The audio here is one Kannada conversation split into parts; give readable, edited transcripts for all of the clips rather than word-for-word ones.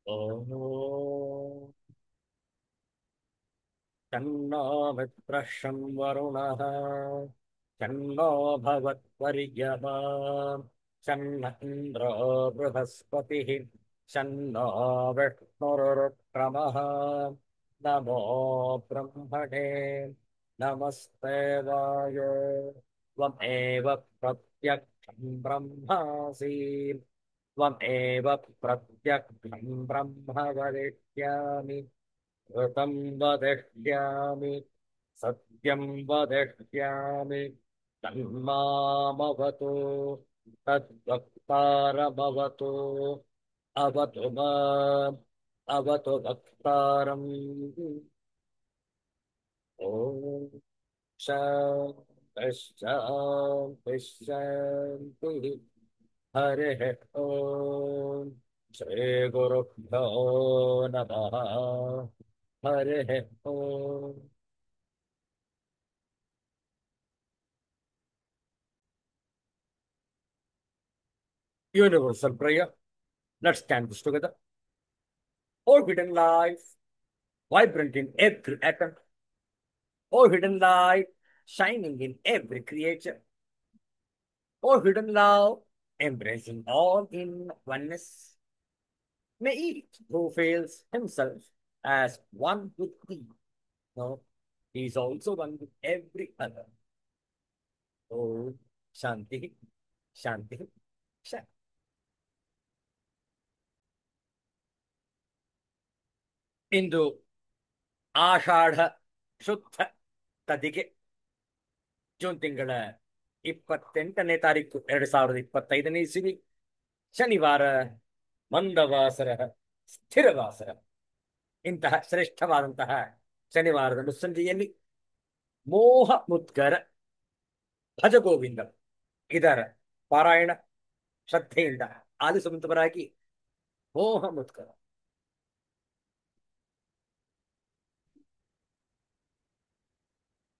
ॐ तन्नो मित्रः शं वरुणः तन्नो भवत्वर्यमा शन्न इन्द्रो बृहस्पतिः शन्नो विष्णुरुक्रमः नमो ब्रह्मणे नमस्ते वायो त्वमेव प्रत्यक्षं ब्रह्मासि त्वमेव प्रत्यक्षं ब्रह्म वदिष्यामि ऋतं वदिष्यामि सत्यं वदिष्यामि तन्मामवतु तद्वक्तारमवतु अवतु माम् अवतु वक्तारम् ॐ शान्तिः शान्तिः हरिः ॐ श्रीगुरुभ्यो नमः हरिः ॐ Universal prayer. Let's stand this together. O hidden life, vibrant in every atom. O hidden light, shining in every creature. O hidden love, embracing all in oneness. May each who feels himself as one with thee, no, he is also one with every other. Om Shanti, Shanti, Shanti. ಇಂದು ಆಷಾಢ ಶುದ್ಧ ತದಿಗೆ ಜೂನ್ ತಿಂಗಳ 28ನೇ ತಾರೀಕು 2025ನೇ ಇಸವಿ ಶನಿವಾರ ಮಂದವಾಸರ ಸ್ಥಿರವಾಸರ ಇಂತಹ ಶ್ರೇಷ್ಠವಾದಂತಹ ಶನಿವಾರದ ಮುಸ್ಸಂಜೆಯಲ್ಲಿ ಮೋಹ ಮುದ್ಗರ ಭಜಗೋವಿಂದ ಇದರ ಪಾರಾಯಣ ಶ್ರದ್ಧೆಯಿಂದ ಆಲಿಸುವಂತವರಾಗಿ ಮೋಹ ಮುದ್ಗರ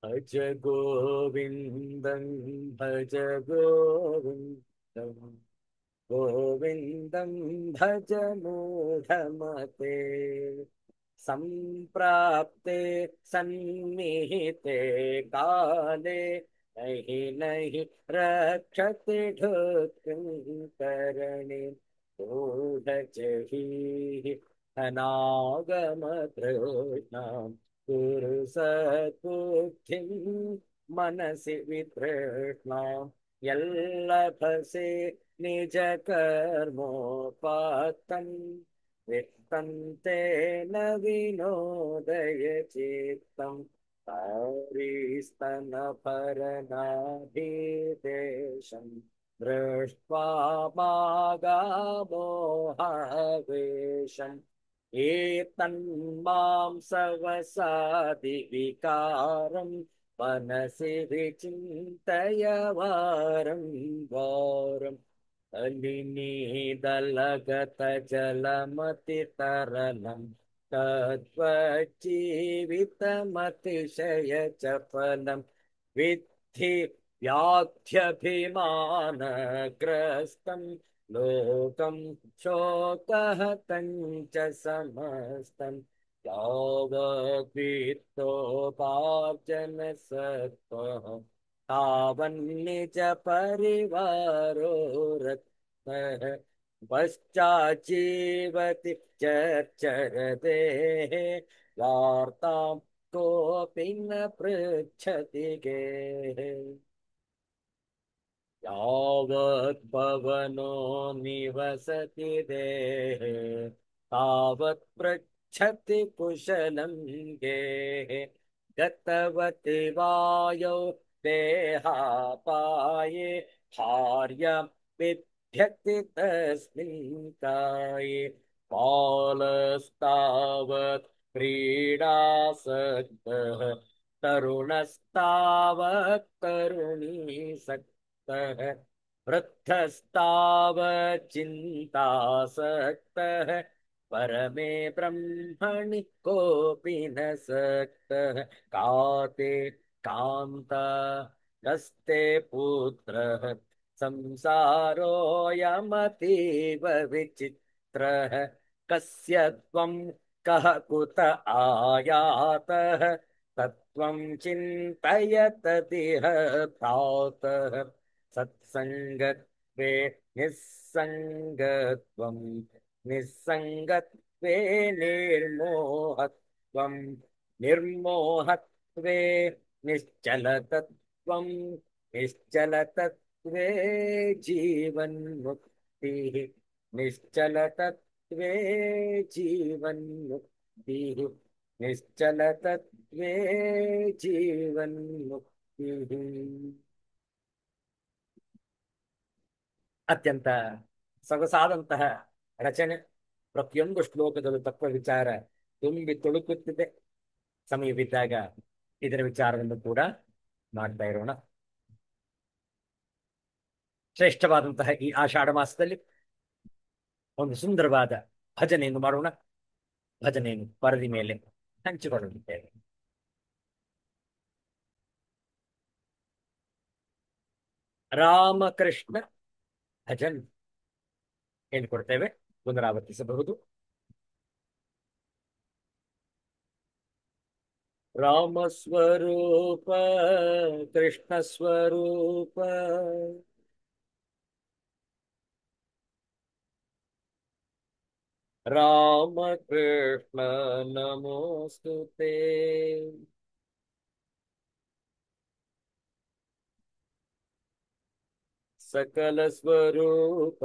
भज गोविन्दं भज गोविन्दं गोविन्दं भज मूढमते सम्प्राप्ते सन्निहिते काले नहि नहि रक्षति ढुक्करणे गूढजहि अनागमतृष्णाम् कुरु सद्बुद्धिं मनसि वितृष्णाम् यल्लभसे निज कर्मोपात्तम् वित्तन्ते न विनोदय चित्तम् तारीस्तनपरनाभिदेशम् दृष्ट्वा मागामोहावेशम् एतन्मां सवसादिविकारं मनसि विचिन्तय वारं वारम् अलिनीदलगतजलमतितरलं तद्वज्जीवितमतिशयचपलं विद्धि व्याध्यभिमानग्रस्तं लोकं शोकहतं च समस्तं यावद्वित्तोपार्जनसत्त्वः तावन्निज परिवारो रत्नः पश्चाज्जीवति चर्चरतेः वार्तां कोऽपि न पृच्छति गेः यावत् पवनो निवसति देहे तावत् पृच्छति कुशलं गेः गतवति वायौ देहापाये भार्या बिभ्यति तस्मिन् काये बालस्तावत् क्रीडासक्तः तरुणस्तावत् तरुणीसक्तः वृद्धस्तावच्चिन्तासक्तः परमे ब्रह्मणि कोऽपि न सक्तः काते कान्ता कस्ते पुत्रः संसारोऽयमतीव विचित्रः कस्य त्वं कः कुत आयातः तत्त्वं चिन्तय तदिह प्रातः सत्सङ्गत्वे निस्सङ्गत्वं निस्सङ्गत्वे निर्मोहत्वं निर्मोहत्वे निश्चलतत्वं निश्चलतत्वे जीवन्मुक्तिः निश्चलतत्वे जीवन्मुक्तिः निश्चलतत्वे जीवन्मुक्तिः ಅತ್ಯಂತ ಸೊಗಸಾದಂತಹ ರಚನೆ. ಪ್ರತಿಯೊಂದು ಶ್ಲೋಕದಲ್ಲೂ ತತ್ವ ವಿಚಾರ ತುಂಬಿ ತುಳುಕುತ್ತಿದೆ. ಸಮಯವಿದ್ದಾಗ ಇದರ ವಿಚಾರವನ್ನು ಕೂಡ ಮಾಡ್ತಾ ಇರೋಣ. ಶ್ರೇಷ್ಠವಾದಂತಹ ಈ ಆಷಾಢ ಮಾಸದಲ್ಲಿ ಒಂದು ಸುಂದರವಾದ ಭಜನೆಯನ್ನು ಮಾಡೋಣ. ಭಜನೆಯನ್ನು ಪರದಿ ಮೇಲೆ ಹಂಚಿಕೊಳ್ಳುತ್ತಿದ್ದೇವೆ. ರಾಮಕೃಷ್ಣ ಭಜನ್ ಹೇಳಿಕೊಡ್ತೇವೆ, ಪುನರಾವರ್ತಿಸಬಹುದು. ರಾಮಸ್ವರೂಪ ಕೃಷ್ಣ ಸ್ವರೂಪ ರಾಮ ಕೃಷ್ಣ ನಮೋಸ್ತುತೆ. सकल स्वरूप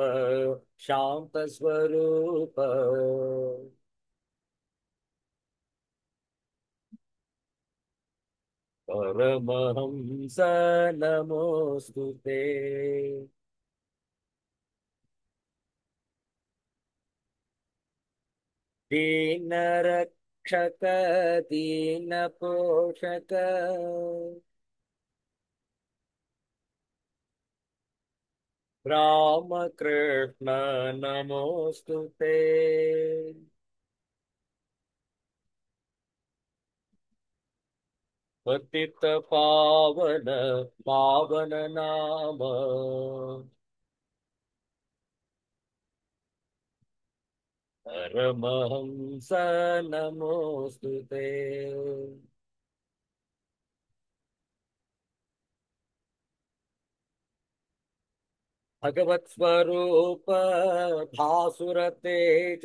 शांत स्वरूप परमहंस नमोस्तुते. दीन रक्षक दीन पोषक राम कृष्ण नमोस्तुते. पतित पावन पावन नाम परमहंस नमोस्तुते. भगवत स्वरूप भासुर तेज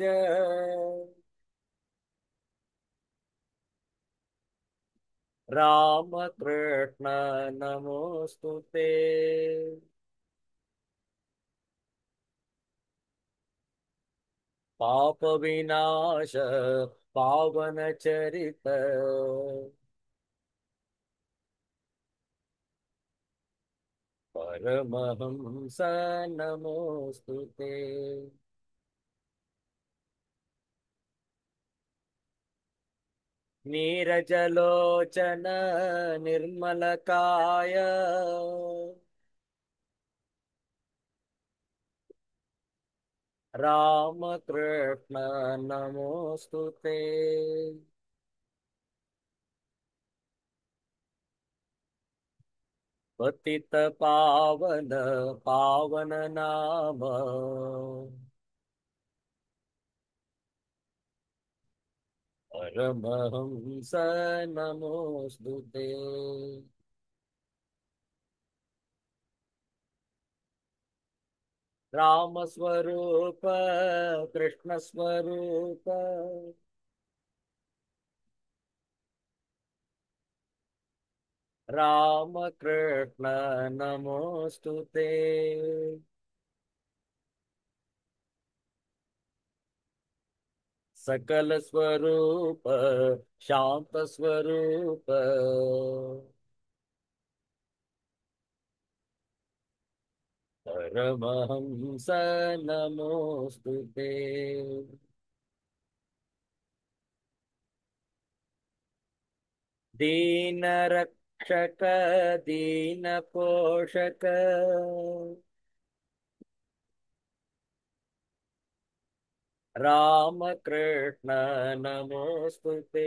राम कृष्ण नमोस्तुते. पाप विनाश पावन चरित परमहंस नमोस्तुते. नीरजलोचन निर्मलकाय राम कृष्ण नमोस्तुते. पतित पावन पावन नाम परमहंस नमोस्तुते. राम स्वरूप कृष्ण स्वरूप राम कृष्ण नमोस्तुते. सकल स्वरूप शांत स्वरूप परमहंस नमोस्तुते. दीन रक्षक दीन पोषक राम कृष्ण नमोस्तुते.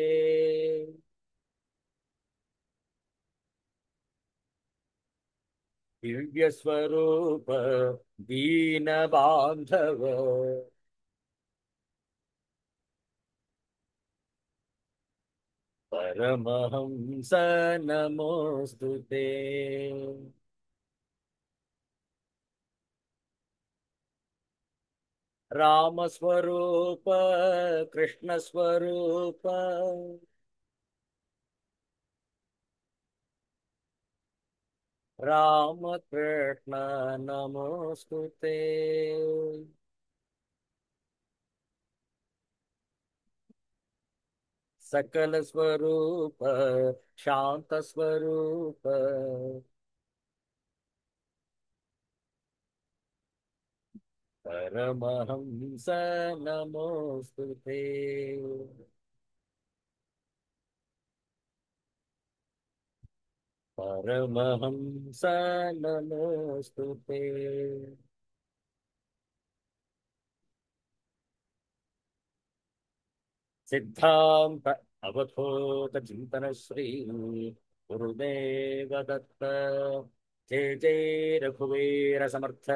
दिव्य स्वरूप दीन बांधव परमहंस नमोऽस्तु ते। रामस्वरूप कृष्णस्वरूप रामकृष्ण नमोऽस्तु ते। सकल स्वरूप शांत स्वरूप परमहंस नमोऽस्तु ते। परमहंस नमोऽस्तु ते। सिद्धांत अवधूत चिंतन श्री गुरुदेव दत्त। जय जय रघुवीर समर्थ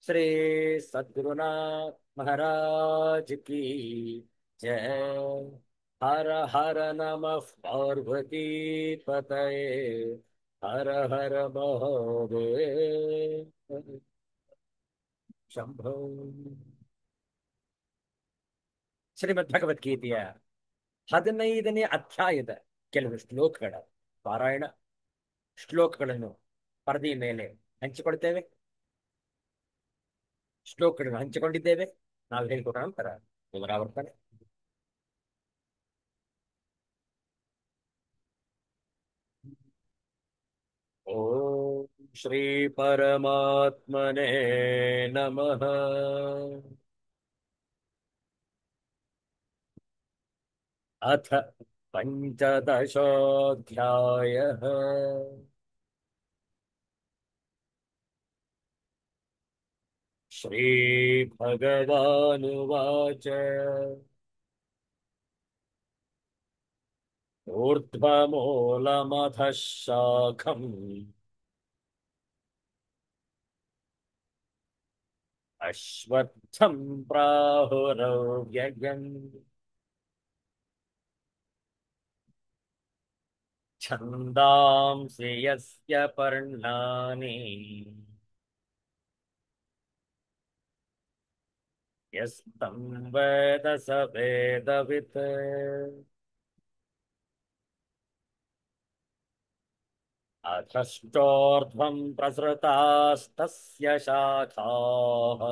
श्री सद्गुरुनाथ महाराज की जय। हर हर नमः पार्वती पतये। हर हर महादेव शंभो। ಶ್ರೀಮದ್ ಭಗವದ್ಗೀತೆಯ 15ನೇ ಅಧ್ಯಾಯದ ಕೆಲವು ಶ್ಲೋಕಗಳ ಪಾರಾಯಣ ಶ್ಲೋಕಗಳನ್ನು ಪರದೆಯ ಮೇಲೆ ಹಂಚಿಕೊಳ್ತೇವೆ. ಶ್ಲೋಕಗಳನ್ನು ಹಂಚಿಕೊಂಡಿದ್ದೇವೆ. ನಾವು ಹೇಳಿಕೊಟ್ಟ ನಂತರ ಪುನರಾವರ್ತನೆ. ಓಂ ಶ್ರೀ ಪರಮಾತ್ಮನೇ ನಮಃ. ಅಥ ಪಂಚದಶೋऽಧ್ಯಾಯಃ. श्रीभगवानुवाच ऊर्ध्वमूलमधः शाखम् अश्वत्थं प्राहुरव्ययम् छन्दांसि यस्य पर्णानि यस्तं वेद स वेदवित्। अधश्चोर्ध्वं प्रसृतास्तस्य शाखाः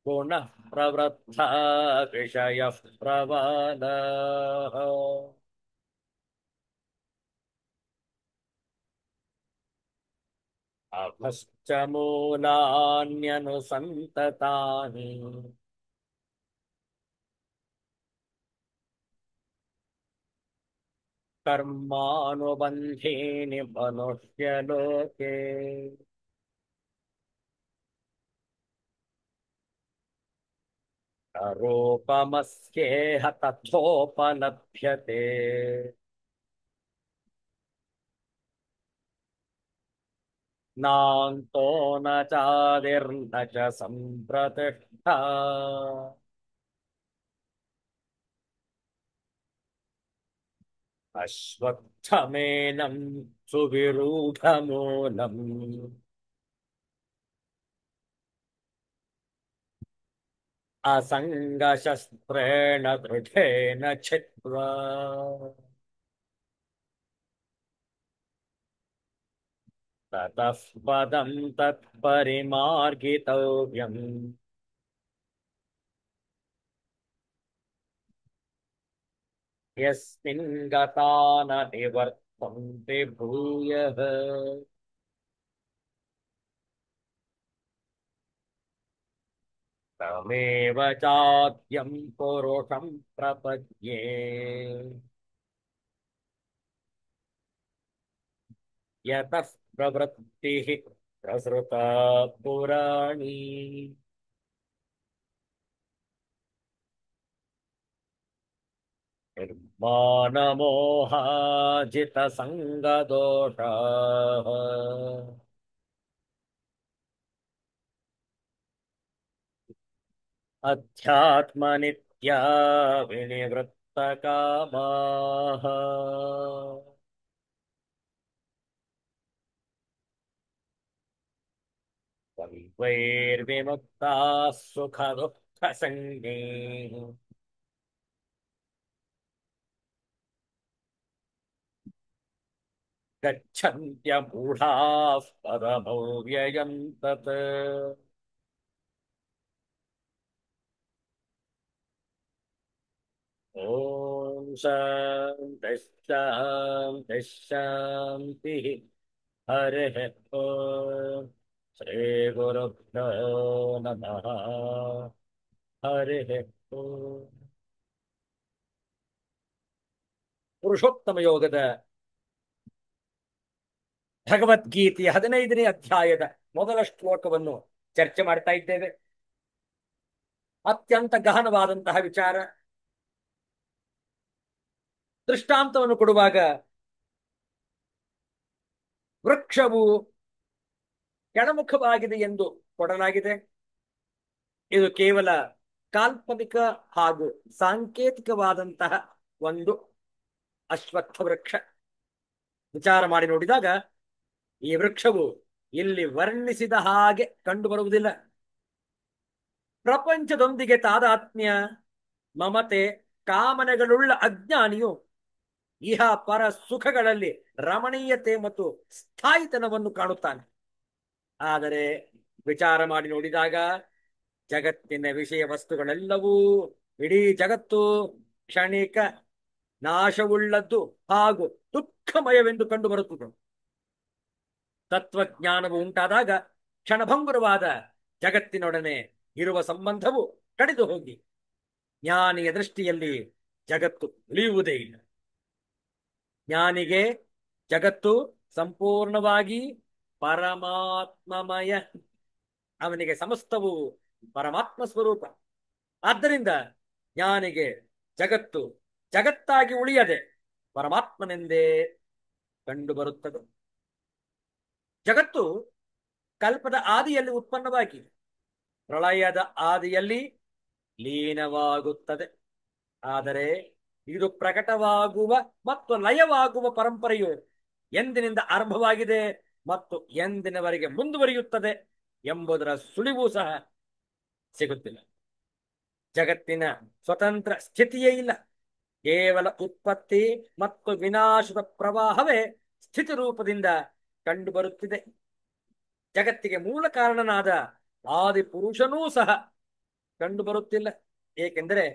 गुणः प्रवृद्धा विषयः प्रवादाः। अभश्च मूलान्यनुसन्ततानि कर्मानुबन्धीनि मनुष्यलोके। न रूपमस्येह तथोपलभ्यते। नान्तो न चादिर्न च सम्प्रतिष्ठा। अश्वत्थमेनं सुविरूढमूलम् असङ्गशस्त्रेण दृढेन छित्त्वा। ततः पदं तत्परिमार्गितव्यम्। यस्मिन् गता न निवर्तन्ते भूयः। तमेव चाद्यं पुरुषं प्रपद्ये। यतः प्रवृत्तिः प्रसृता पुराणी। निर्मानमोहाजितसङ्गदोषाः ಅಧ್ಯಾತ್ಮ ನಿತ್ಯ ವಿನಿವೃತ್ತ ಕಾಮಾಹ ಸರ್ವೈರ್ವಿಮುಕ್ತಾ ಸುಖ ದುಃಖ ಸಂಗೇ ಗಚ್ಚಂತ್ಯ ಮೂಢಾಃ ಪರಮವ್ಯಯಂ ತತ್ ಓಂ ಶಾಂತಿ ಶಾಂತಿ ಶಾಂತಿ ಹರಿಃ ಓಂ ಶ್ರೀ ಗುರುಭ್ಯೋ ನಮಃ ಹರಿಃ ಓಂ ಪುರುಷೋತ್ತಮ ಯೋಗದ ಭಗವದ್ಗೀತೆಯ 15ನೇ ಅಧ್ಯಾಯದ ಮೊದಲ ಶ್ಲೋಕವನ್ನು ಚರ್ಚೆ ಮಾಡ್ತಾ ಇದ್ದೇವೆ. ಅತ್ಯಂತ ಗಹನವಾದಂತಹ ವಿಚಾರ. ದೃಷ್ಟಾಂತವನ್ನು ಕೊಡುವಾಗ ವೃಕ್ಷವು ಕೆಳಮುಖವಾಗಿದೆ ಎಂದು ಕೊಡಲಾಗಿದೆ. ಇದು ಕೇವಲ ಕಾಲ್ಪನಿಕ ಹಾಗೂ ಸಾಂಕೇತಿಕವಾದಂತಹ ಒಂದು ಅಶ್ವತ್ಥ ವೃಕ್ಷ. ವಿಚಾರ ಮಾಡಿ ನೋಡಿದಾಗ ಈ ವೃಕ್ಷವು ಇಲ್ಲಿ ವರ್ಣಿಸಿದ ಹಾಗೆ ಕಂಡು ಬರುವುದಿಲ್ಲ. ಪ್ರಪಂಚದೊಂದಿಗೆ ತಾದಾತ್ಮ್ಯ, ಮಮತೆ, ಕಾಮನೆಗಳುಳ್ಳ ಅಜ್ಞಾನಿಯು ಇಹ ಪರ ಸುಖಗಳಲ್ಲಿ ರಮಣೀಯತೆ ಮತ್ತು ಸ್ಥಾಯಿತನವನ್ನು ಕಾಣುತ್ತಾನೆ. ಆದರೆ ವಿಚಾರ ಮಾಡಿ ನೋಡಿದಾಗ ಜಗತ್ತಿನ ವಿಷಯ ವಸ್ತುಗಳೆಲ್ಲವೂ, ಇಡೀ ಜಗತ್ತು ಕ್ಷಣಿಕ, ನಾಶವುಳ್ಳದ್ದು ಹಾಗೂ ದುಃಖಮಯವೆಂದು ಕಂಡು ಬರುತ್ತದೆ. ತತ್ವಜ್ಞಾನವು ಉಂಟಾದಾಗ ಕ್ಷಣಭಂಗುರವಾದ ಜಗತ್ತಿನೊಡನೆ ಇರುವ ಸಂಬಂಧವು ಕಡಿದು ಹೋಗಿ ಜ್ಞಾನಿಯ ದೃಷ್ಟಿಯಲ್ಲಿ ಜಗತ್ತು ಉಳಿಯುವುದೇ ಇಲ್ಲ. ಜ್ಞಾನಿಗೆ ಜಗತ್ತು ಸಂಪೂರ್ಣವಾಗಿ ಪರಮಾತ್ಮಮಯ. ಅವನಿಗೆ ಸಮಸ್ತವು ಪರಮಾತ್ಮ ಸ್ವರೂಪ. ಆದ್ದರಿಂದ ಜ್ಞಾನಿಗೆ ಜಗತ್ತು ಜಗತ್ತಾಗಿ ಉಳಿಯದೆ ಪರಮಾತ್ಮನೆಂದೇ ಕಂಡು ಬರುತ್ತದೆ. ಜಗತ್ತು ಕಲ್ಪದ ಆದಿಯಲ್ಲಿ ಉತ್ಪನ್ನವಾಗಿ ಪ್ರಳಯದ ಆದಿಯಲ್ಲಿ ಲೀನವಾಗುತ್ತದೆ. ಆದರೆ ಇದು ಪ್ರಕಟವಾಗುವ ಮತ್ತು ಲಯವಾಗುವ ಪರಂಪರೆಯು ಎಂದಿನಿಂದ ಆರಂಭವಾಗಿದೆ ಮತ್ತು ಎಂದಿನವರೆಗೆ ಮುಂದುವರಿಯುತ್ತದೆ ಎಂಬುದರ ಸುಳಿವು ಸಹ ಸಿಗುತ್ತಿಲ್ಲ. ಜಗತ್ತಿನ ಸ್ವತಂತ್ರ ಸ್ಥಿತಿಯೇ ಇಲ್ಲ. ಕೇವಲ ಉತ್ಪತ್ತಿ ಮತ್ತು ವಿನಾಶದ ಪ್ರವಾಹವೇ ಸ್ಥಿತಿ ರೂಪದಿಂದ ಕಂಡುಬರುತ್ತಿದೆ. ಜಗತ್ತಿಗೆ ಮೂಲ ಕಾರಣನಾದ ಆದಿ ಪುರುಷನೂ ಸಹ ಕಂಡುಬರುತ್ತಿಲ್ಲ. ಏಕೆಂದರೆ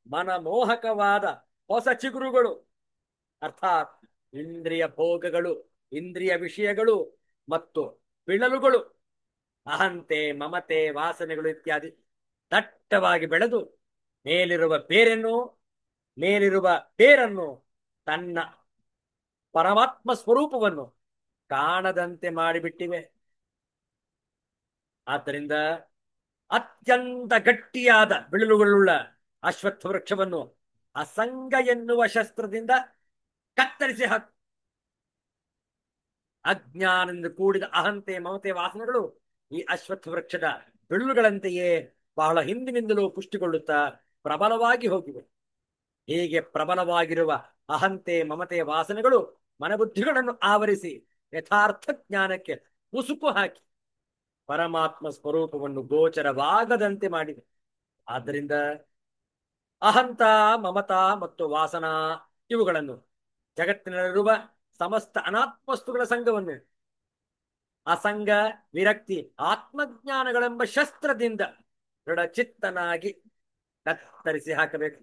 ಮನಮೋಹಕವಾದ ಹೊಸ ಚಿಗುರುಗಳು, ಅರ್ಥಾತ್ ಇಂದ್ರಿಯ ಭೋಗಗಳು, ಇಂದ್ರಿಯ ವಿಷಯಗಳು ಮತ್ತು ಬಿಳಲುಗಳು, ಅಹಂತೆ, ಮಮತೆ, ವಾಸನೆಗಳು ಇತ್ಯಾದಿ ದಟ್ಟವಾಗಿ ಬೆಳೆದು ಮೇಲಿರುವ ಬೇರನ್ನು ತನ್ನ ಪರಮಾತ್ಮ ಸ್ವರೂಪವನ್ನು ಕಾಣದಂತೆ ಮಾಡಿಬಿಟ್ಟಿವೆ. ಆದ್ದರಿಂದ ಅತ್ಯಂತ ಗಟ್ಟಿಯಾದ ಬಿಳಲುಗಳುಳ್ಳ ಅಶ್ವತ್ಥ ವೃಕ್ಷವನ್ನು ಅಸಂಗ ಎನ್ನುವ ಶಸ್ತ್ರದಿಂದ ಕತ್ತರಿಸಿ ಹಾಕು. ಅಜ್ಞಾನದಿಂದ ಕೂಡಿದ ಅಹಂತೆ, ಮಮತೆ, ವಾಸನೆಗಳು ಈ ಅಶ್ವತ್ಥ ವೃಕ್ಷದ ಬಿಳುಗಳಂತೆಯೇ ಬಹಳ ಹಿಂದಿನಿಂದಲೂ ಪುಷ್ಟಿಗೊಳ್ಳುತ್ತಾ ಪ್ರಬಲವಾಗಿ ಹೋಗಿವೆ. ಹೀಗೆ ಪ್ರಬಲವಾಗಿರುವ ಅಹಂತೆ, ಮಮತೆ, ವಾಸನೆಗಳು ಮನಬುದ್ಧಿಗಳನ್ನು ಆವರಿಸಿ ಯಥಾರ್ಥ ಜ್ಞಾನಕ್ಕೆ ಮುಸುಕು ಹಾಕಿ ಪರಮಾತ್ಮ ಸ್ವರೂಪವನ್ನು ಗೋಚರವಾಗದಂತೆ ಮಾಡಿದೆ. ಆದ್ದರಿಂದ ಅಹಂತ, ಮಮತಾ ಮತ್ತು ವಾಸನಾ ಇವುಗಳನ್ನು, ಜಗತ್ತಿನಲ್ಲಿರುವ ಸಮಸ್ತ ಅನಾತ್ಮವಸ್ತುಗಳ ಸಂಘವನ್ನು ಅಸಂಗ, ವಿರಕ್ತಿ, ಆತ್ಮಜ್ಞಾನಗಳೆಂಬ ಶಸ್ತ್ರದಿಂದ ದೃಢಚಿತ್ತನಾಗಿ ಕತ್ತರಿಸಿ ಹಾಕಬೇಕು.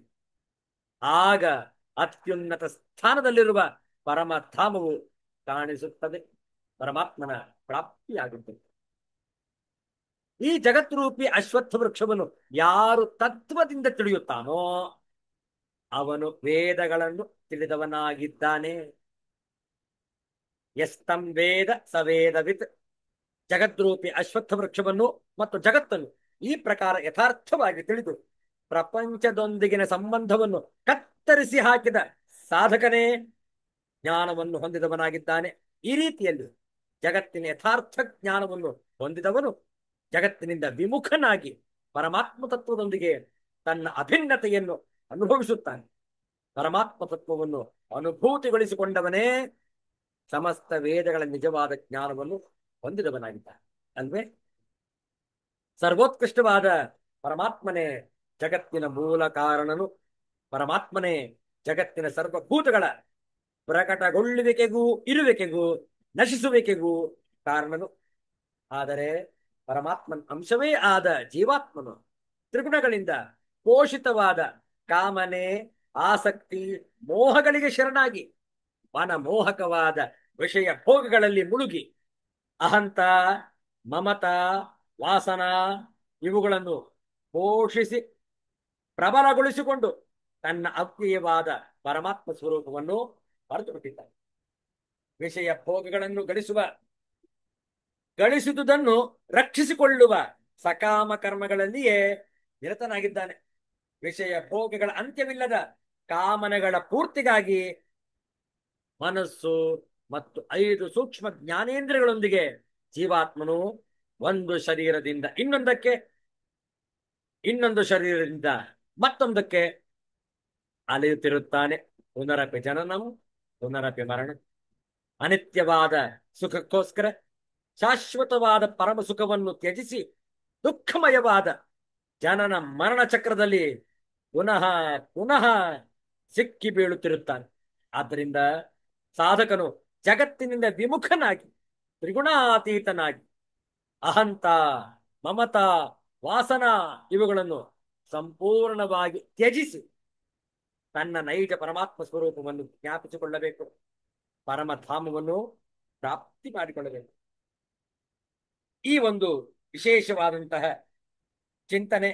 ಆಗ ಅತ್ಯುನ್ನತ ಸ್ಥಾನದಲ್ಲಿರುವ ಪರಮಧಾಮವು ಕಾಣಿಸುತ್ತದೆ, ಪರಮಾತ್ಮನ ಪ್ರಾಪ್ತಿಯಾಗುತ್ತದೆ. ಈ ಜಗದ್ರೂಪಿ ಅಶ್ವತ್ಥ ವೃಕ್ಷವನ್ನು ಯಾರು ತತ್ವದಿಂದ ತಿಳಿಯುತ್ತಾನೋ ಅವನು ವೇದಗಳನ್ನು ತಿಳಿದವನಾಗಿದ್ದಾನೆ. ಎಸ್ತಂ ವೇದ ಸವೇದವಿತ್. ಜಗದ್ರೂಪಿ ಅಶ್ವತ್ಥ ವೃಕ್ಷವನ್ನು ಮತ್ತು ಜಗತ್ತನ್ನು ಈ ಪ್ರಕಾರ ಯಥಾರ್ಥವಾಗಿ ತಿಳಿದು ಪ್ರಪಂಚದೊಂದಿಗಿನ ಸಂಬಂಧವನ್ನು ಕತ್ತರಿಸಿ ಹಾಕಿದ ಸಾಧಕನೇ ಜ್ಞಾನವನ್ನು ಹೊಂದಿದವನಾಗಿದ್ದಾನೆ. ಈ ರೀತಿಯಲ್ಲಿ ಜಗತ್ತಿನ ಯಥಾರ್ಥ ಜ್ಞಾನವನ್ನು ಹೊಂದಿದವನು ಜಗತ್ತಿನಿಂದ ವಿಮುಖನಾಗಿ ಪರಮಾತ್ಮ ತತ್ವದೊಂದಿಗೆ ತನ್ನ ಅಭಿನ್ನತೆಯನ್ನು ಅನುಭವಿಸುತ್ತಾನೆ. ಪರಮಾತ್ಮ ತತ್ವವನ್ನು ಅನುಭೂತಿಗೊಳಿಸಿಕೊಂಡವನೇ ಸಮಸ್ತ ವೇದಗಳ ನಿಜವಾದ ಜ್ಞಾನವನ್ನು ಹೊಂದಿದವನಾಗಿದ್ದಾನೆ ಅಲ್ವೇ? ಸರ್ವೋತ್ಕೃಷ್ಟವಾದ ಪರಮಾತ್ಮನೇ ಜಗತ್ತಿನ ಮೂಲ ಕಾರಣನು. ಪರಮಾತ್ಮನೇ ಜಗತ್ತಿನ ಸರ್ವಭೂತಗಳ ಪ್ರಕಟಗೊಳ್ಳುವಿಕೆಗೂ ಇರುವಿಕೆಗೂ ನಶಿಸುವಿಕೆಗೂ ಕಾರಣನು. ಆದರೆ ಪರಮಾತ್ಮನ ಅಂಶವೇ ಆದ ಜೀವಾತ್ಮನು ತ್ರಿಗುಣಗಳಿಂದ ಪೋಷಿತವಾದ ಕಾಮನೆ, ಆಸಕ್ತಿ, ಮೋಹಗಳಿಗೆ ಶರಣಾಗಿ ಮನಮೋಹಕವಾದ ವಿಷಯ ಭೋಗಗಳಲ್ಲಿ ಮುಳುಗಿ ಅಹಂತ, ಮಮತ, ವಾಸನ ಇವುಗಳನ್ನು ಪೋಷಿಸಿ ಪ್ರಬಲಗೊಳಿಸಿಕೊಂಡು ತನ್ನ ಅವ್ಯಯವಾದ ಪರಮಾತ್ಮ ಸ್ವರೂಪವನ್ನು ಮರೆತು ಬಿಟ್ಟಿದ್ದಾನೆ. ವಿಷಯ ಭೋಗಗಳನ್ನು ಗಳಿಸುವುದನ್ನು ರಕ್ಷಿಸಿಕೊಳ್ಳುವ ಸಕಾಮ ಕರ್ಮಗಳಲ್ಲಿಯೇ ನಿರತನಾಗಿದ್ದಾನೆ. ವಿಷಯ ಭೋಗಗಳ ಅಂತ್ಯವಿಲ್ಲದ ಕಾಮನೆಗಳ ಪೂರ್ತಿಗಾಗಿ ಮನಸ್ಸು ಮತ್ತು 5 ಸೂಕ್ಷ್ಮ ಜ್ಞಾನೇಂದ್ರಿಯಗಳೊಂದಿಗೆ ಜೀವಾತ್ಮನು ಒಂದು ಶರೀರದಿಂದ ಇನ್ನೊಂದಕ್ಕೆ, ಇನ್ನೊಂದು ಶರೀರದಿಂದ ಮತ್ತೊಂದಕ್ಕೆ ಅಲೆಯುತ್ತಿರುತ್ತಾನೆ. ಪುನರಪಿ ಜನನಂ ಪುನರಪಿ ಮರಣ. ಅನಿತ್ಯವಾದ ಸುಖಕ್ಕೋಸ್ಕರ ಶಾಶ್ವತವಾದ ಪರಮ ಸುಖವನ್ನು ತ್ಯಜಿಸಿ ದುಃಖಮಯವಾದ ಜನನ ಮರಣ ಚಕ್ರದಲ್ಲಿ ಪುನಃ ಪುನಃ ಸಿಕ್ಕಿ ಬೀಳುತ್ತಿರುತ್ತಾನೆ. ಆದ್ದರಿಂದ ಸಾಧಕನು ಜಗತ್ತಿನಿಂದ ವಿಮುಖನಾಗಿ ತ್ರಿಗುಣಾತೀತನಾಗಿ ಅಹಂತ, ಮಮತ, ವಾಸನ ಇವುಗಳನ್ನು ಸಂಪೂರ್ಣವಾಗಿ ತ್ಯಜಿಸಿ ತನ್ನ ನೈಜ ಪರಮಾತ್ಮ ಸ್ವರೂಪವನ್ನು ಜ್ಞಾಪಿಸಿಕೊಳ್ಳಬೇಕು. ಪರಮಧಾಮವನ್ನು ಪ್ರಾಪ್ತಿ ಮಾಡಿಕೊಳ್ಳಬೇಕು. ಈ ಒಂದು ವಿಶೇಷವಾದಂತಹ ಚಿಂತನೆ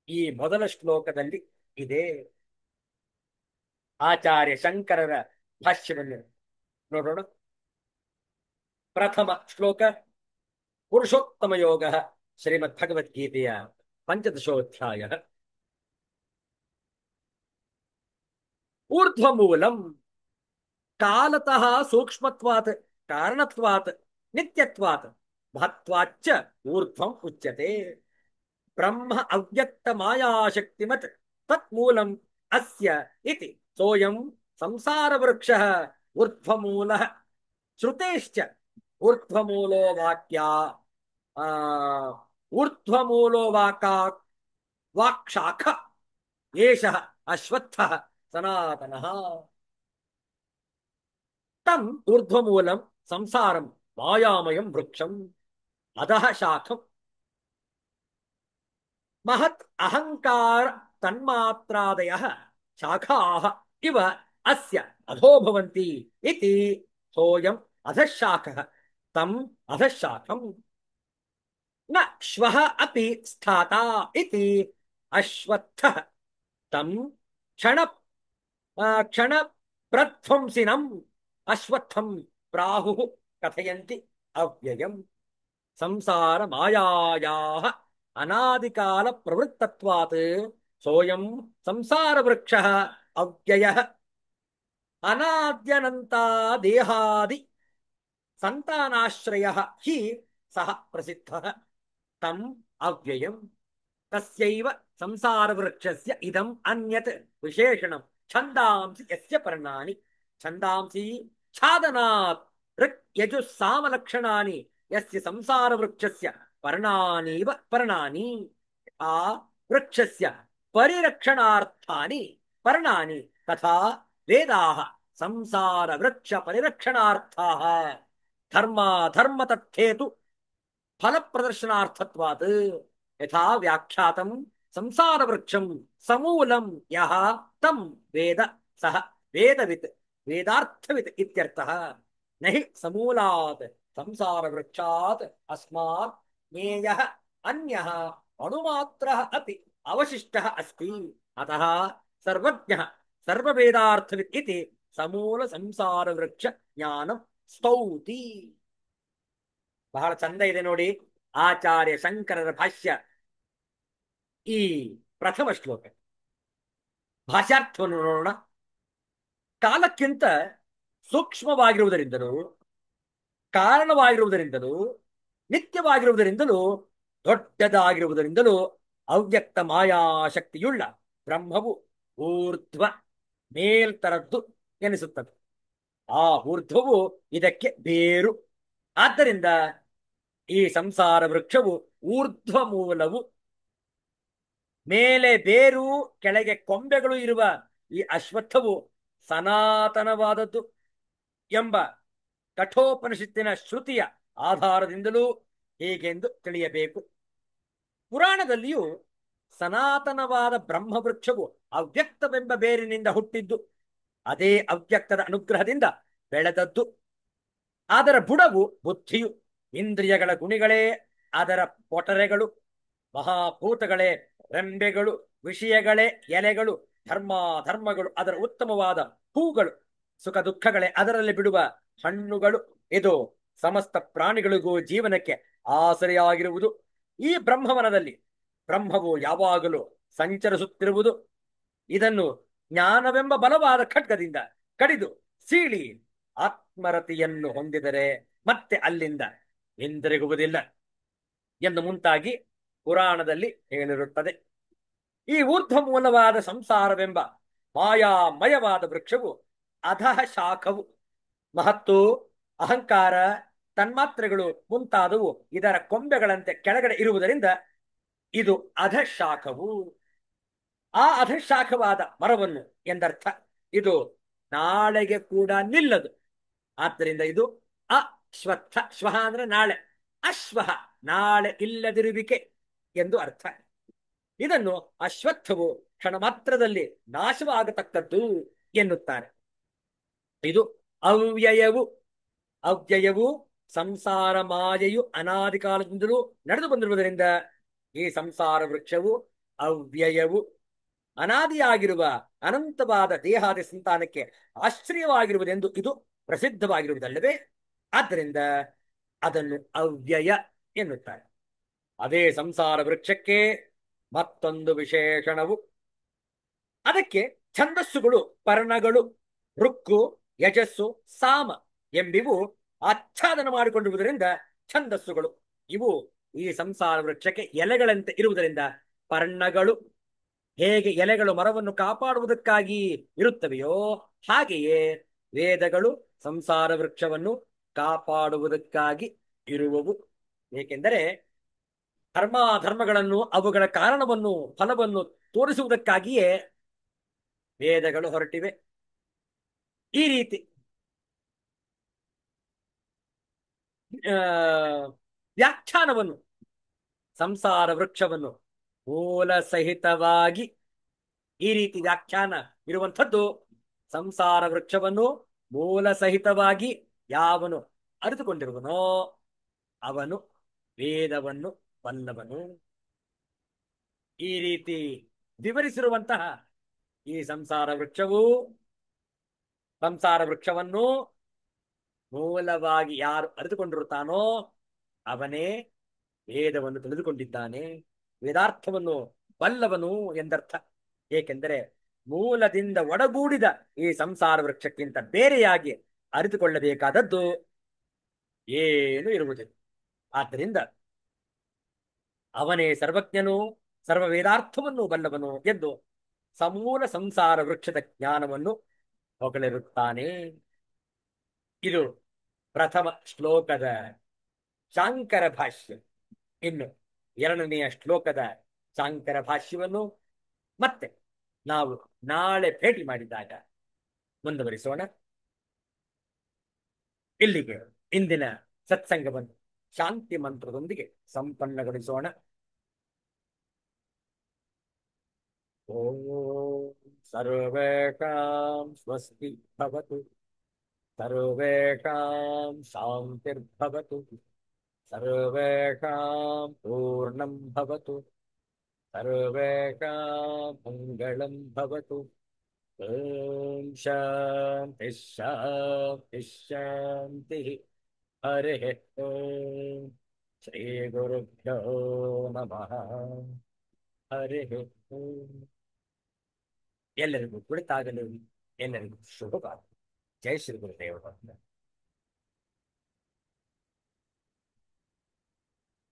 ಈ ಮೊದಲ ಶ್ಲೋಕದಲ್ಲಿ ಇದೆ. ಆಚಾರ್ಯ ಶಂಕರರ ಭಾಷ್ಯವನ್ನು ನೋಡೋಣ. ಪ್ರಥಮ ಶ್ಲೋಕ ಪುರುಷೋತ್ತಮ ಯೋಗ, ಶ್ರೀಮದ್ ಭಗವದ್ಗೀತೆಯ 15ನೇ ಅಧ್ಯಾಯ. ಊರ್ಧ್ವಮೂಲಂ ಕಾಲತಃ ಸೂಕ್ಷ್ಮತ್ವಾತ್ ಕಾರಣತ್ವಾತ್ ನಿತ್ಯತ್ವಾತ್ ಮಹತ್ವಾಚ್ಚ ಊರ್ಧ್ವಂ ಉಚ್ಯತೆ. ಬ್ರಹ್ಮ ಅವ್ಯಕ್ತ ಮಾಯಾಶಕ್ತಿಮತ್ ತತ್ಮೂಲಂ ಅಸ್ಯ ಇತಿ ಸೋಯಂ ಸಂಸಾರ ವೃಕ್ಷಃ ಊರ್ಧ್ವಮೂಲಃ. ಶ್ರುತೇಶ್ಚ ಊರ್ಧ್ವಮೂಲೋ ವಾಕ್ಯ ಊರ್ಧ್ವಮೂಲೋ ವಾಕ್ಶಾಖ ಏಷಃ ಅಶ್ವತ್ಥಃ ಸನಾತನಃ. ತಂ ಊರ್ಧ್ವಮೂಲಂ ಸಂಸಾರಂ ಮಾಯಾಮಯಂ ವೃಕ್ಷಂ ಅಧಃ ಶಾಖಂ ಮಹತ್ ಅಹಂಕಾರ ತನ್ಮಾತ್ರಾದಯಃ ಶಾಖಾಃ ಇವ ಅಸ್ಯ ಅಧೋ ಭವಂತಿ ಇತಿ ಸೋಯಂ ಅಧಃಶಾಖಃ ತಂ ಅಧಃಶಾಖಂ ನ ಶ್ವಃ ಅಪಿ ಸ್ಥಾತಾ ಇತಿ ಅಶ್ವತ್ಥಃ ತಂ ಕ್ಷಣ ಪ್ರಧ್ವಂಸಿನಂ ಅಶ್ವತ್ಥಂ ಪ್ರಾಹುಃ ಕಥಯಂತಿ ಅವ್ಯಯಂ. ಸಂಸಾರ ಮಾಯಾಯಾಃ ಅನಾದಿಕಾಲ ಪ್ರವೃತ್ತತ್ವಾತ್ ಸೋಯಂ ಸಂಸಾರ ವೃಕ್ಷಃ ಅವ್ಯಯಃ. ಅನಾದ್ಯನಂತ ದೇಹಾದಿ ಸಂತಾನಾಶ್ರಯಃ ಹಿ ಸಹ ಪ್ರಸಿದ್ಧಃ ತಂ ಅವ್ಯಯಂ. ತಸ್ಯೈವ ಸಂಸಾರ ವೃಕ್ಷಸ್ಯ ಇದಂ ಅನ್ಯತ್ ವಿಶೇಷಣಂ ಛಂದಾಂಸಿ ಯಸ್ಯ ಪರ್ಣಾನಿ. ಛಂದಾಂಸಿ ಛಾದನಾತ್ ಋಕ್ ಯಜುಃ ಸಾಮಲಕ್ಷಣಾನಿ ಯಸ್ಯ ಸಂಸಾರ ವೃಕ್ಷಸ್ಯ ಪರ್ಣಾನೀವ ಪರ್ಣಾನಿ. ಆ ವೃಕ್ಷಸ್ಯ ಪರಿರಕ್ಷಣಾರ್ಥಾನಿ ಪರ್ಣಾನಿ ತಥಾ ವೇದಾಃ ಸಂಸಾರ ವೃಕ್ಷ ಪರಿರಕ್ಷಣಾರ್ಥಾಃ ಧರ್ಮ ತಥೇತು ಫಲ ಪ್ರದರ್ಶನಾರ್ಥತ್ವಾತ್. ಯಥಾ ವ್ಯಾಖ್ಯಾತಂ ಸಂಸಾರ ವೃಕ್ಷಂ ಸಮೂಲಂ ಯಃ ತಂ ವೇದ ಸಹ ವೇದವಿತ್ ವೇದಾರ್ಥವಿತ್ ಇತ್ಯರ್ಥಃ. ನಹಿ ಸಮೂಲಾತ್ ಸಂಸಾರ ವೃಕ್ಷಾತ್ ಅಸ್ಮಾತ್ ಜ್ಞೇಯಃ ಅನ್ಯಃ ಅಣುಮಾತ್ರಃ ಅಪಿ ಅವಶಿಷ್ಟಃ ಅಸ್ತಿ. ಅತಃ ಸರ್ವಜ್ಞಃ ಸರ್ವವೇದಾರ್ಥವಿತ್ ಇತಿ ಸಮೂಲ ಸಂಸಾರ ವೃಕ್ಷ ಜ್ಞಾನಂ ಸ್ತೌತಿ. ಬಹಳ ಚಂದ ಇದೆ ನೋಡಿ ಆಚಾರ್ಯ ಶಂಕರರ ಭಾಷ್ಯ. ಈ ಪ್ರಥಮ ಶ್ಲೋಕ ಭಾಷ್ಯಾರ್ಥವನ್ನು ನೋಡೋಣ. ಕಾಲಕ್ಕಿಂತ ಸೂಕ್ಷ್ಮವಾಗಿರುವುದರಿಂದಲೂ ಕಾರಣವಾಗಿರುವುದರಿಂದಲೂ ನಿತ್ಯವಾಗಿರುವುದರಿಂದಲೂ ದೊಡ್ಡದಾಗಿರುವುದರಿಂದಲೂ ಅವ್ಯಕ್ತ ಮಾಯಾಶಕ್ತಿಯುಳ್ಳ ಬ್ರಹ್ಮವು ಊರ್ಧ್ವ ಮೇಲ್ತರದ್ದು ಎನಿಸುತ್ತದೆ. ಆ ಊರ್ಧ್ವವು ಇದಕ್ಕೆ ಬೇರು. ಆದ್ದರಿಂದ ಈ ಸಂಸಾರ ವೃಕ್ಷವು ಊರ್ಧ್ವ ಮೂಲವು, ಮೇಲೆ ಬೇರು ಕೆಳಗೆ ಕೊಂಬೆಗಳು ಇರುವ ಈ ಅಶ್ವತ್ಥವು ಸನಾತನವಾದದ್ದು ಎಂಬ ಕಠೋಪನಿಷತ್ತಿನ ಶ್ರುತಿಯ ಆಧಾರದಿಂದಲೂ ಹೀಗೆಂದು ತಿಳಿಯಬೇಕು. ಪುರಾಣದಲ್ಲಿಯೂ ಸನಾತನವಾದ ಬ್ರಹ್ಮವೃಕ್ಷವು ಅವ್ಯಕ್ತವೆಂಬ ಬೇರಿನಿಂದ ಹುಟ್ಟಿದ್ದು, ಅದೇ ಅವ್ಯಕ್ತದ ಅನುಗ್ರಹದಿಂದ ಬೆಳೆದದ್ದು. ಅದರ ಬುಡವು ಬುದ್ಧಿಯು, ಇಂದ್ರಿಯಗಳ ಗುಣಿಗಳೇ ಅದರ ಪೊಟರೆಗಳು, ಮಹಾಭೂತಗಳೇ ರೆಂಬೆಗಳು, ವಿಷಯಗಳೇ ಎಲೆಗಳು, ಧರ್ಮಗಳು ಅದರ ಉತ್ತಮವಾದ ಹೂಗಳು, ಸುಖ ದುಃಖಗಳೇ ಅದರಲ್ಲಿ ಬಿಡುವ ಹಣ್ಣುಗಳು. ಇದು ಸಮಸ್ತ ಪ್ರಾಣಿಗಳಿಗೂ ಜೀವನಕ್ಕೆ ಆಸರೆಯಾಗಿರುವುದು. ಈ ಬ್ರಹ್ಮವನದಲ್ಲಿ ಬ್ರಹ್ಮವು ಯಾವಾಗಲೂ ಸಂಚರಿಸುತ್ತಿರುವುದು. ಇದನ್ನು ಜ್ಞಾನವೆಂಬ ಬಲವಾದ ಖಡ್ಗದಿಂದ ಕಡಿದು ಸೀಳಿ ಆತ್ಮರತಿಯನ್ನು ಹೊಂದಿದರೆ ಮತ್ತೆ ಅಲ್ಲಿಂದ ಹಿಂದಿರುಗುವುದಿಲ್ಲ ಎಂದು ಮುಂತಾಗಿ ಪುರಾಣದಲ್ಲಿ ಹೇಳಿರುತ್ತದೆ. ಈ ಊರ್ಧ್ವ ಮೂಲವಾದ ಸಂಸಾರವೆಂಬ ಮಾಯಾಮಯವಾದ ವೃಕ್ಷವು ಅಧಃ ಶಾಖವು. ಮಹತ್ತು, ಅಹಂಕಾರ, ತನ್ಮಾತ್ರೆಗಳು ಮುಂತಾದವು ಇದರ ಕೊಂಬೆಗಳಂತೆ ಕೆಳಗಡೆ ಇರುವುದರಿಂದ ಇದು ಅಧಃಶಾಖವು. ಆ ಅಧಃಶಾಖವಾದ ಮರವನ್ನು ಎಂದರ್ಥ. ಇದು ನಾಳೆಗೆ ಕೂಡ ನಿಲ್ಲದು. ಆದ್ದರಿಂದ ಇದು ಅಶ್ವತ್ಥ. ಶ್ವಃ ಅಂದ್ರೆ ನಾಳೆ, ಅಶ್ವಃ ನಾಳೆ ಇಲ್ಲದಿರುವಿಕೆ ಎಂದು ಅರ್ಥ. ಇದನ್ನು ಅಶ್ವತ್ಥವು ಕ್ಷಣ ಮಾತ್ರದಲ್ಲಿ ನಾಶವಾಗತಕ್ಕದ್ದು ಎನ್ನುತ್ತಾರೆ. ಇದು ಅವ್ಯಯವು. ಅವ್ಯಯವು ಸಂಸಾರ ಮಾಯೆಯು ಅನಾದಿ ಕಾಲದಿಂದಲೂ ನಡೆದು ಬಂದಿರುವುದರಿಂದ ಈ ಸಂಸಾರ ವೃಕ್ಷವು ಅವ್ಯಯವು. ಅನಾದಿಯಾಗಿರುವ ಅನಂತವಾದ ದೇಹಾದಿ ಸಂತಾನಕ್ಕೆ ಆಶ್ಚರ್ಯವಾಗಿರುವುದೆಂದು ಇದು ಪ್ರಸಿದ್ಧವಾಗಿರುವುದಲ್ಲವೇ? ಆದ್ದರಿಂದ ಅದನ್ನು ಅವ್ಯಯ ಎನ್ನುತ್ತಾರೆ. ಅದೇ ಸಂಸಾರ ವೃಕ್ಷಕ್ಕೆ ಮತ್ತೊಂದು ವಿಶೇಷಣವು. ಅದಕ್ಕೆ ಛಂದಸ್ಸುಗಳು, ಪರ್ಣಗಳು, ಋಕ್ಕು, ಯಜಸ್ಸು, ಸಾಮ ಎಂಬಿವು ಆಚ್ಛಾದನ ಮಾಡಿಕೊಂಡಿರುವುದರಿಂದ ಛಂದಸ್ಸುಗಳು. ಇವು ಈ ಸಂಸಾರ ವೃಕ್ಷಕ್ಕೆ ಎಲೆಗಳಂತೆ ಇರುವುದರಿಂದ ಪರ್ಣಗಳು. ಹೇಗೆ ಎಲೆಗಳು ಮರವನ್ನು ಕಾಪಾಡುವುದಕ್ಕಾಗಿ ಇರುತ್ತವೆಯೋ ಹಾಗೆಯೇ ವೇದಗಳು ಸಂಸಾರ ವೃಕ್ಷವನ್ನು ಕಾಪಾಡುವುದಕ್ಕಾಗಿ ಇರುವವು. ಏಕೆಂದರೆ ಧರ್ಮಗಳನ್ನು, ಅವುಗಳ ಕಾರಣವನ್ನು, ಫಲವನ್ನು ತೋರಿಸುವುದಕ್ಕಾಗಿಯೇ ವೇದಗಳು ಹೊರಟಿವೆ. ಈ ರೀತಿ ವ್ಯಾಖ್ಯಾನವನ್ನು, ಸಂಸಾರ ವೃಕ್ಷವನ್ನು ಮೂಲ ಸಹಿತವಾಗಿ ಈ ರೀತಿ ವ್ಯಾಖ್ಯಾನ ಇರುವಂಥದ್ದು. ಸಂಸಾರ ವೃಕ್ಷವನ್ನು ಮೂಲ ಸಹಿತವಾಗಿ ಯಾವನು ಅರಿತುಕೊಂಡಿರುವನೋ ಅವನು ವೇದವನ್ನು ಬಲ್ಲವನು. ಈ ರೀತಿ ವಿವರಿಸಿರುವಂತಹ ಈ ಸಂಸಾರ ವೃಕ್ಷವನ್ನು ಮೂಲವಾಗಿ ಯಾರು ಅರಿತುಕೊಂಡಿರುತ್ತಾನೋ ಅವನೇ ವೇದವನ್ನು ತಿಳಿದುಕೊಂಡಿದ್ದಾನೆ, ವೇದಾರ್ಥವನ್ನು ಬಲ್ಲವನು ಎಂದರ್ಥ. ಏಕೆಂದರೆ ಮೂಲದಿಂದ ಒಡಗೂಡಿದ ಈ ಸಂಸಾರ ವೃಕ್ಷಕ್ಕಿಂತ ಬೇರೆಯಾಗಿ ಅರಿತುಕೊಳ್ಳಬೇಕಾದದ್ದು ಏನು ಇರುವುದಿಲ್ಲ. ಆದ್ದರಿಂದ ಅವನೇ ಸರ್ವಜ್ಞನು, ಸರ್ವ ವೇದಾರ್ಥವನ್ನು ಬಲ್ಲವನು ಎಂದು ಸಮೂಲ ಸಂಸಾರ ವೃಕ್ಷದ ಜ್ಞಾನವನ್ನು ಹೊಗಳಿರುತ್ತಾನೆ. ಇದು ಪ್ರಥಮ ಶ್ಲೋಕದ ಶಾಂಕರ ಭಾಷ್ಯ. ಇನ್ನು ಎರಡನೆಯ ಶ್ಲೋಕದ ಶಾಂಕರ ಭಾಷ್ಯವನ್ನು ಮತ್ತೆ ನಾವು ನಾಳೆ ಭೇಟಿ ಮಾಡಿದಾಗ ಮುಂದುವರಿಸೋಣ. ಇಲ್ಲಿಗೆ ಇಂದಿನ ಸತ್ಸಂಗವನ್ನು ಶಾಂತಿ ಮಂತ್ರದೊಂದಿಗೆ ಸಂಪನ್ನಗೊಳಿಸೋಣ. ಓಂ ಸರ್ವೇಷಾಂ ಸ್ವಸ್ತಿ ಭವತು, ಸರ್ವೇಷಾಂ ಶಾಂತಿರ್ಭವತು, ಸರ್ವೇಷಾಂ ಪೂರ್ಣಂ ಭವತು, ಸರ್ವೇಷಾಂ ಮಂಗಳಂ ಭವತು. ಓಂ ಶಾಂತಿ ಶಾಂತಿ ಶಾಂತಿ. ಹರಿ ಓಂ. ಶ್ರೀ ಗುರುಭ್ಯೋ ನಮಃ. ಹರಿ ಓಂ. ಎಲ್ಲರಿಗೂ ಕುಳಿತಾಗಲಿ. ಎಲ್ಲರಿಗೂ ಶುಭವಾಗಲಿ. ಜೈ ಶ್ರೀ ಗುರುದೇವ.